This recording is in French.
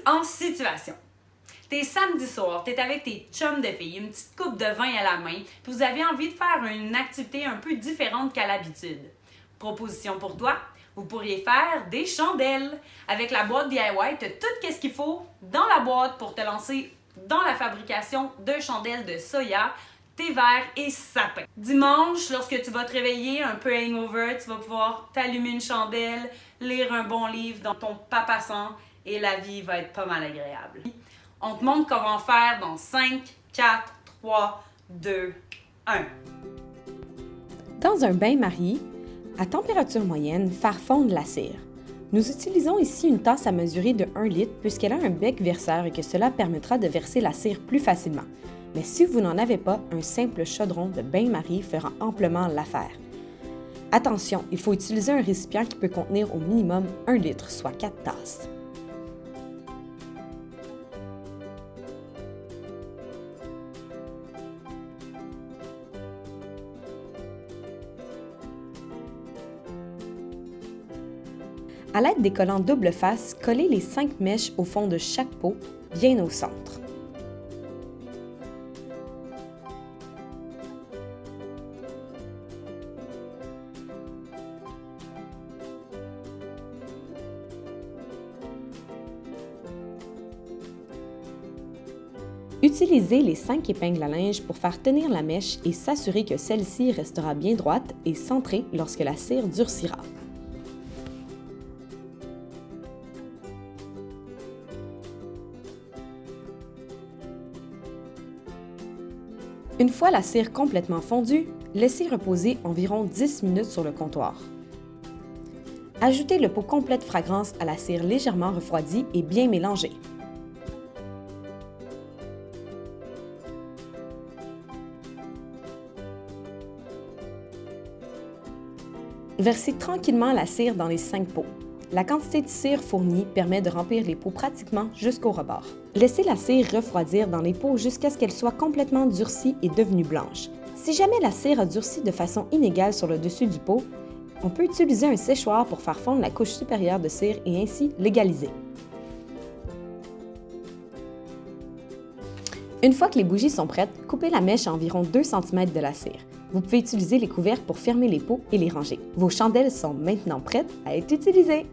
en situation. T'es samedi soir, t'es avec tes chums de filles, une petite coupe de vin à la main, puis vous avez envie de faire une activité un peu différente qu'à l'habitude. Proposition pour toi, vous pourriez faire des chandelles. Avec la boîte DIY, t'as tout ce qu'il faut dans la boîte pour te lancer dans la fabrication de chandelles de soya, thé vert et sapin. Dimanche, lorsque tu vas te réveiller un peu hangover, tu vas pouvoir t'allumer une chandelle, lire un bon livre dans ton papasan et la vie va être pas mal agréable. On te montre comment faire dans 5, 4, 3, 2, 1. Dans un bain-marie, à température moyenne, faire fondre la cire. Nous utilisons ici une tasse à mesurer de 1 litre puisqu'elle a un bec verseur et que cela permettra de verser la cire plus facilement. Mais si vous n'en avez pas, un simple chaudron de bain-marie fera amplement l'affaire. Attention, il faut utiliser un récipient qui peut contenir au minimum 1 litre, soit 4 tasses. À l'aide des collants double face, collez les 5 mèches au fond de chaque pot, bien au centre. Utilisez les 5 épingles à linge pour faire tenir la mèche et s'assurer que celle-ci restera bien droite et centrée lorsque la cire durcira. Une fois la cire complètement fondue, laissez reposer environ 10 minutes sur le comptoir. Ajoutez le pot complet de fragrance à la cire légèrement refroidie et bien mélangée. Versez tranquillement la cire dans les 5 pots. La quantité de cire fournie permet de remplir les pots pratiquement jusqu'au rebord. Laissez la cire refroidir dans les pots jusqu'à ce qu'elle soit complètement durcie et devenue blanche. Si jamais la cire a durci de façon inégale sur le dessus du pot, on peut utiliser un séchoir pour faire fondre la couche supérieure de cire et ainsi l'égaliser. Une fois que les bougies sont prêtes, coupez la mèche à environ 2 cm de la cire. Vous pouvez utiliser les couvercles pour fermer les pots et les ranger. Vos chandelles sont maintenant prêtes à être utilisées.